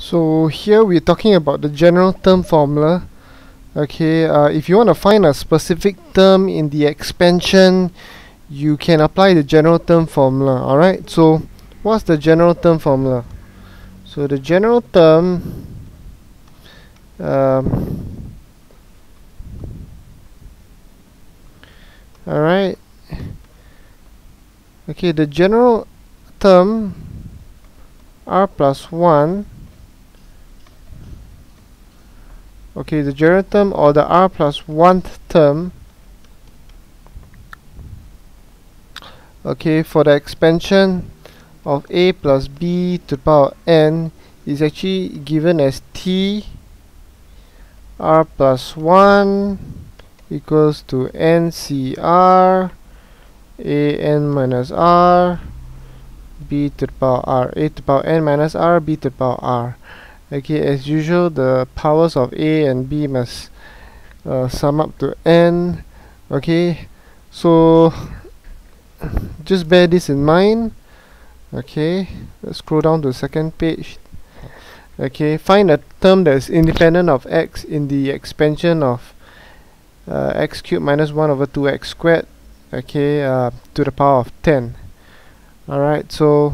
So here we're talking about the general term formula. Okay, if you want to find a specific term in the expansion, you can apply the general term formula. Alright, so what's the general term formula? So the general term alright, okay, the general term r plus 1, okay, the general term or the r plus 1th term, okay, for the expansion of a plus b to the power n is actually given as t r plus 1 equals to ncr a n minus r b to the power r, a to the power n minus r, b to the power r. Okay, as usual, the powers of a and b must sum up to n. Okay, so just bear this in mind. Okay, let's scroll down to the second page. Okay, find a term that is independent of x in the expansion of x cubed minus 1 over 2x squared, okay, to the power of 10. Alright, so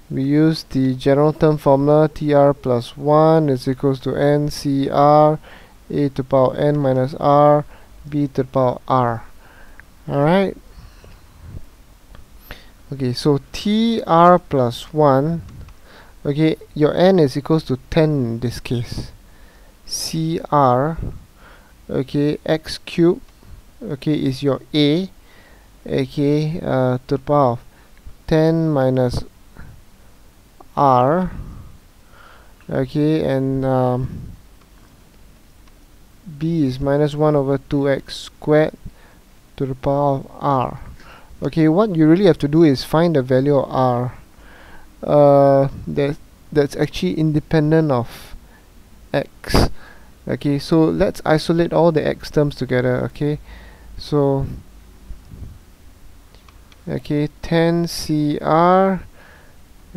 we use the general term formula tr plus 1 is equals to ncr a to the power n minus r b to the power r. Alright, okay, so tr plus 1, okay, your n is equals to 10 in this case. Cr, okay, x cubed, okay, is your a, okay, to the power of 10 minus r, okay, and b is minus 1 over 2x squared to the power of r. Okay, what you really have to do is find the value of r that's actually independent of x. Okay, so let's isolate all the x terms together. Okay, so okay, 10cr,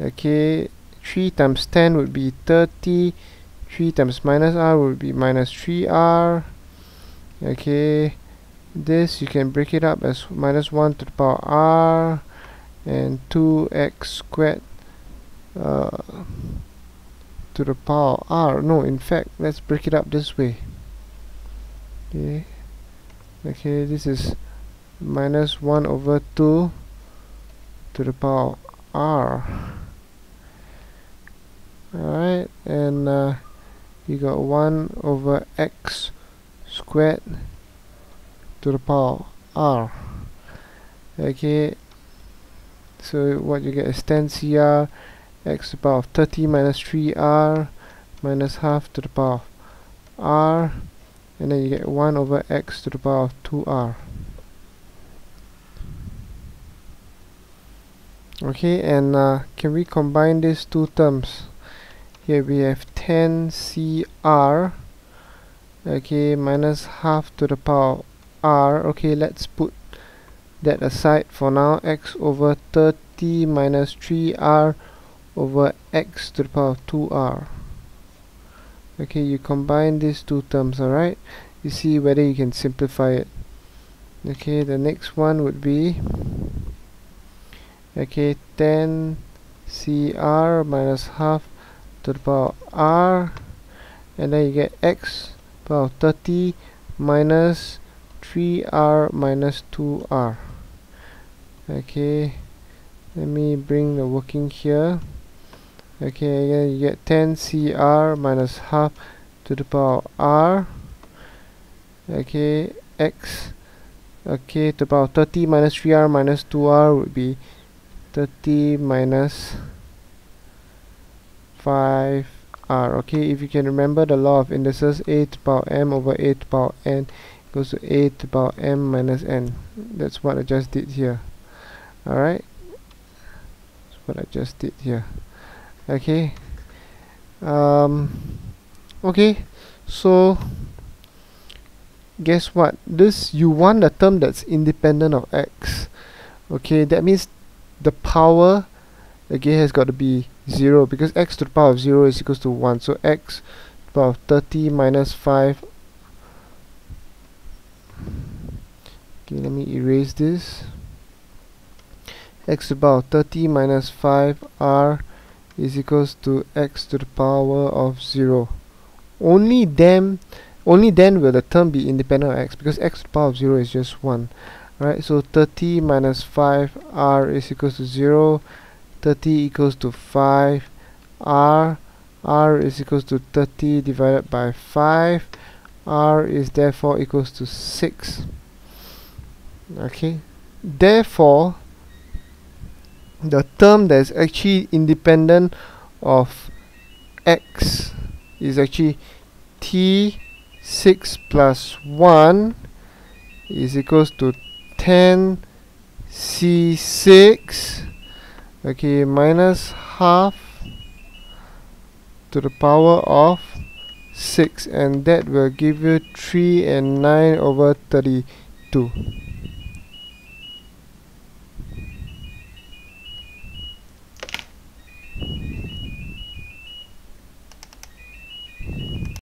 okay, 3 times 10 would be 30, 3 times minus r would be minus 3r. Okay, this you can break it up as minus 1 to the power r and 2x squared to the power r. No, in fact, let's break it up this way. Okay, okay, this is minus 1 over 2 to the power r. Alright, and you got 1 over x squared to the power r. Okay, so what you get is 10cr x to the power of 30 minus 3r minus half to the power of r, and then you get 1 over x to the power of 2r. Okay, and can we combine these two terms? Here we have 10cr, okay, minus half to the power of r. Okay, let's put that aside for now. X over 30 minus 3r over x to the power of 2r. Okay, you combine these two terms, alright? You see whether you can simplify it. Okay, the next one would be, okay, 10cr minus half to the power of r, and then you get x to the power of 30 minus 3r minus 2r. Okay, let me bring the working here. Okay, again you get 10cr minus half to the power of r, okay, x, okay, to the power of 30 minus 3r minus 2r would be 30 minus 5r. Okay, if you can remember the law of indices, a to the power m over a to the power n equals to a to the power m minus n. That's what I just did here. Alright, that's what I just did here. Okay, okay, so guess what? This, you want a term that's independent of x. Okay, that means the power again has got to be 0, because x to the power of 0 is equals to 1. So x to the power of 30 minus 5. Okay, let me erase this. X to the power of 30 minus 5 r is equals to x to the power of 0. Only then will the term be independent of x, because x to the power of 0 is just 1. Alright, so 30 minus 5 r is equals to 0. 30 equals to 5 r is equals to 30 divided by 5. R is therefore equals to 6. Okay, therefore the term that is actually independent of x is actually t6 plus 1 is equals to 10 c6, okay, minus half to the power of 6, and that will give you 3 and 9 over 32.